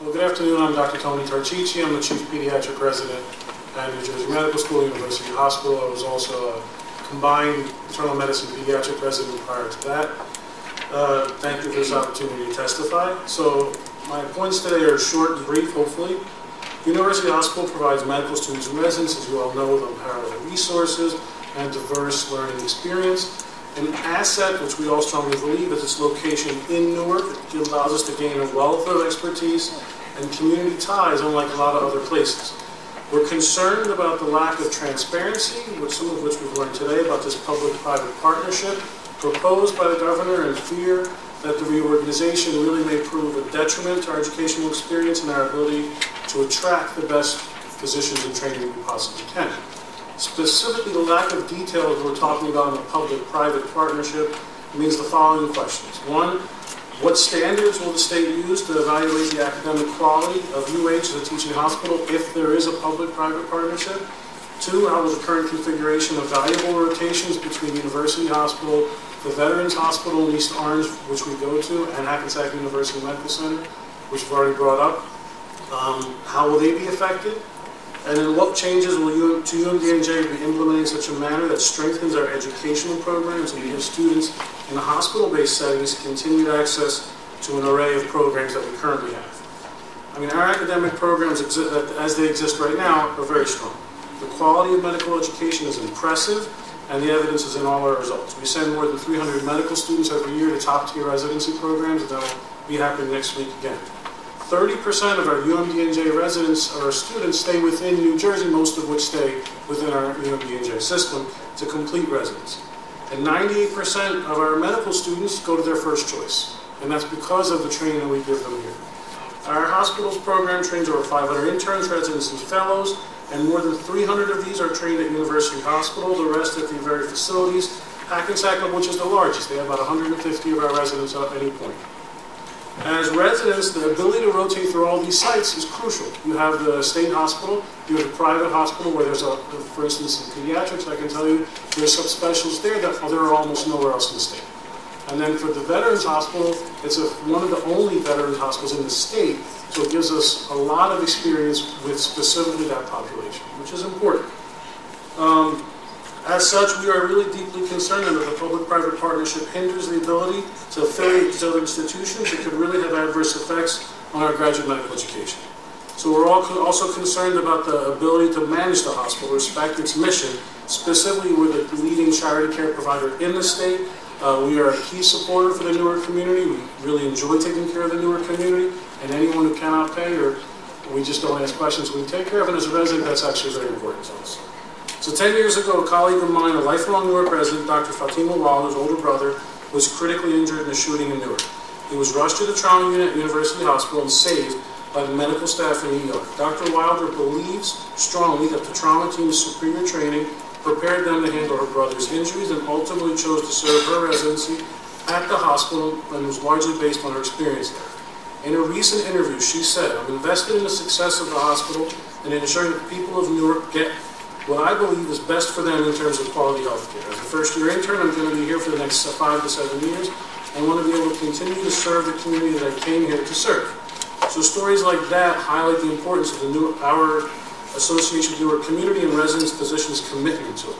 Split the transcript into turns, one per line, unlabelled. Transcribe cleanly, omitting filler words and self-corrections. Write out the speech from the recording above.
Well, good afternoon. I'm Dr. Tony Tarchichi. I'm the Chief Pediatric Resident at New Jersey Medical School, University Hospital. I was also a combined internal medicine pediatric resident prior to that. Thank you for this opportunity to testify. So my points today are short and brief, hopefully. University Hospital provides medical students and residents, as you all know, with unparalleled resources and diverse learning experience. An asset, which we all strongly believe, is its location in Newark. It allows us to gain a wealth of expertise and community ties, unlike a lot of other places. We're concerned about the lack of transparency, some of which we've learned today about this public-private partnership proposed by the governor, and fear that the reorganization really may prove a detriment to our educational experience and our ability to attract the best physicians and training we possibly can. Specifically, the lack of detail that we're talking about in the public-private partnership means the following questions. One, what standards will the state use to evaluate the academic quality of UH as a teaching hospital if there is a public-private partnership? Two, how will the current configuration of valuable rotations between University Hospital, the Veterans Hospital in East Orange, which we go to, and Hackensack University Medical Center, which we've already brought up, how will they be affected? And then what changes will UMDNJ be implementing in such a manner that strengthens our educational programs and gives students in the hospital-based settings continued access to an array of programs that we currently have? I mean, our academic programs, as they exist right now, are very strong. The quality of medical education is impressive, and the evidence is in all our results. We send more than 300 medical students every year to top-tier residency programs, and that will be happening next week again. 30% of our UMDNJ residents or students stay within New Jersey, most of which stay within our UMDNJ system to complete residency. And 98% of our medical students go to their first choice, and that's because of the training that we give them here. Our hospital's program trains over 500 interns, residents, and fellows, and more than 300 of these are trained at University Hospital, the rest at the very facilities, Hackensack, which is the largest. They have about 150 of our residents at any point. As residents, the ability to rotate through all these sites is crucial. You have the state hospital, you have the private hospital where there's for instance, in pediatrics, I can tell you, there's subspecialists there that there are almost nowhere else in the state. And then for the Veterans Hospital, it's one of the only Veterans hospitals in the state, so it gives us a lot of experience with specifically that population, which is important. As such, we are really deeply concerned that the public-private partnership hinders the ability to affiliate with other institutions. It could really have adverse effects on our graduate medical education. So we're also concerned about the ability to manage the hospital, respect its mission. Specifically, we're the leading charity care provider in the state. We are a key supporter for the Newark community. We really enjoy taking care of the Newark community, and anyone who cannot pay or we just don't ask questions we take care of, and as a resident, that's actually very important to us. So 10 years ago, a colleague of mine, a lifelong Newark resident, Dr. Fatima Wilder's older brother, was critically injured in a shooting in Newark. He was rushed to the trauma unit at University Hospital and saved by the medical staff in the ER. Dr. Wilder believes strongly that the trauma team's superior training prepared them to handle her brother's injuries and ultimately chose to serve her residency at the hospital, and was largely based on her experience there. In a recent interview, she said, "I'm invested in the success of the hospital and in ensuring that the people of Newark get what I believe is best for them in terms of quality health care. As a first-year intern, I'm going to be here for the next 5 to 7 years. I want to be able to continue to serve the community that I came here to serve." So stories like that highlight the importance of our Association with Newark community and residents' physicians' commitment to it.